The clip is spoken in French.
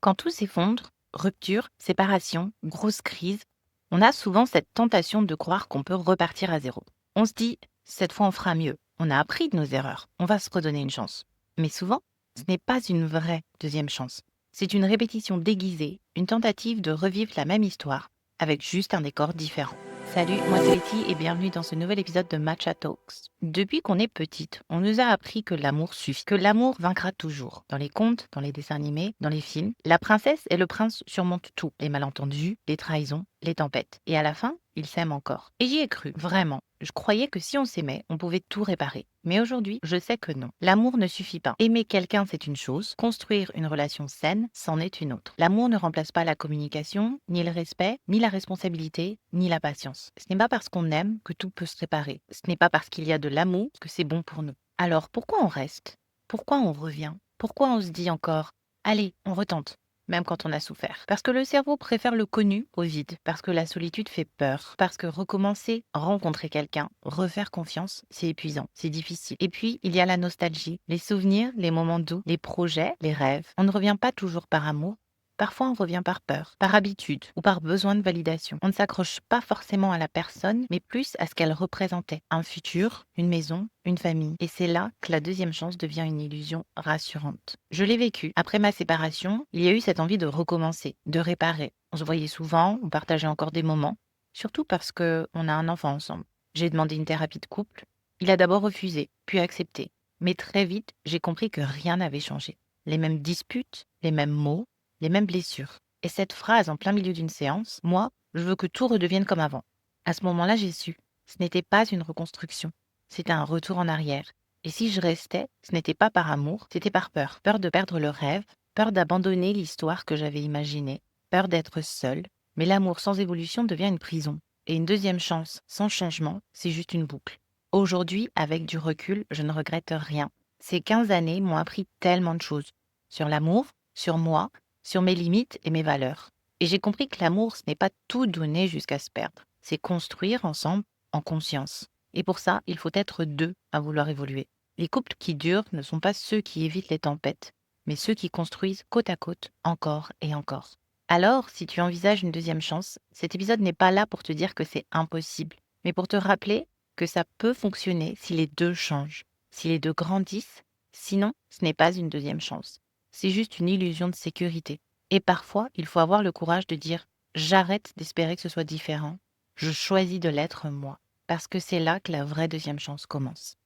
Quand tout s'effondre, rupture, séparation, grosse crise, on a souvent cette tentation de croire qu'on peut repartir à zéro. On se dit, cette fois on fera mieux, on a appris de nos erreurs, on va se redonner une chance. Mais souvent, ce n'est pas une vraie deuxième chance. C'est une répétition déguisée, une tentative de revivre la même histoire, avec juste un décor différent. Salut, moi c'est Letty et bienvenue dans ce nouvel épisode de Matcha Talks. Depuis qu'on est petite, on nous a appris que l'amour suffit, que l'amour vaincra toujours. Dans les contes, dans les dessins animés, dans les films, la princesse et le prince surmontent tout, les malentendus, les trahisons, les tempêtes. Et à la fin, ils s'aiment encore. Et j'y ai cru, vraiment. Je croyais que si on s'aimait, on pouvait tout réparer. Mais aujourd'hui, je sais que non. L'amour ne suffit pas. Aimer quelqu'un, c'est une chose. Construire une relation saine, c'en est une autre. L'amour ne remplace pas la communication, ni le respect, ni la responsabilité, ni la patience. Ce n'est pas parce qu'on aime que tout peut se réparer. Ce n'est pas parce qu'il y a de l'amour que c'est bon pour nous. Alors pourquoi on reste? Pourquoi on revient? Pourquoi on se dit encore allez, on retente, même quand on a souffert? Parce que le cerveau préfère le connu au vide, parce que la solitude fait peur, parce que recommencer, rencontrer quelqu'un, refaire confiance, c'est épuisant, c'est difficile. Et puis, il y a la nostalgie, les souvenirs, les moments doux, les projets, les rêves. On ne revient pas toujours par amour. Parfois, on revient par peur, par habitude ou par besoin de validation. On ne s'accroche pas forcément à la personne, mais plus à ce qu'elle représentait. Un futur, une maison, une famille. Et c'est là que la deuxième chance devient une illusion rassurante. Je l'ai vécu. Après ma séparation, il y a eu cette envie de recommencer, de réparer. On se voyait souvent, on partageait encore des moments, surtout parce qu'on a un enfant ensemble. J'ai demandé une thérapie de couple. Il a d'abord refusé, puis accepté. Mais très vite, j'ai compris que rien n'avait changé. Les mêmes disputes, les mêmes mots, les mêmes blessures. Et cette phrase en plein milieu d'une séance, moi, je veux que tout redevienne comme avant. À ce moment-là, j'ai su. Ce n'était pas une reconstruction. C'était un retour en arrière. Et si je restais, ce n'était pas par amour, c'était par peur. Peur de perdre le rêve, peur d'abandonner l'histoire que j'avais imaginée, peur d'être seule. Mais l'amour sans évolution devient une prison. Et une deuxième chance sans changement, c'est juste une boucle. Aujourd'hui, avec du recul, je ne regrette rien. Ces 15 années m'ont appris tellement de choses. Sur l'amour, sur moi, sur mes limites et mes valeurs. Et j'ai compris que l'amour, ce n'est pas tout donner jusqu'à se perdre. C'est construire ensemble, en conscience. Et pour ça, il faut être deux à vouloir évoluer. Les couples qui durent ne sont pas ceux qui évitent les tempêtes, mais ceux qui construisent côte à côte, encore et encore. Alors, si tu envisages une deuxième chance, cet épisode n'est pas là pour te dire que c'est impossible, mais pour te rappeler que ça peut fonctionner si les deux changent, si les deux grandissent, sinon ce n'est pas une deuxième chance. C'est juste une illusion de sécurité. Et parfois, il faut avoir le courage de dire j'arrête d'espérer que ce soit différent, je choisis de l'être moi, parce que c'est là que la vraie deuxième chance commence.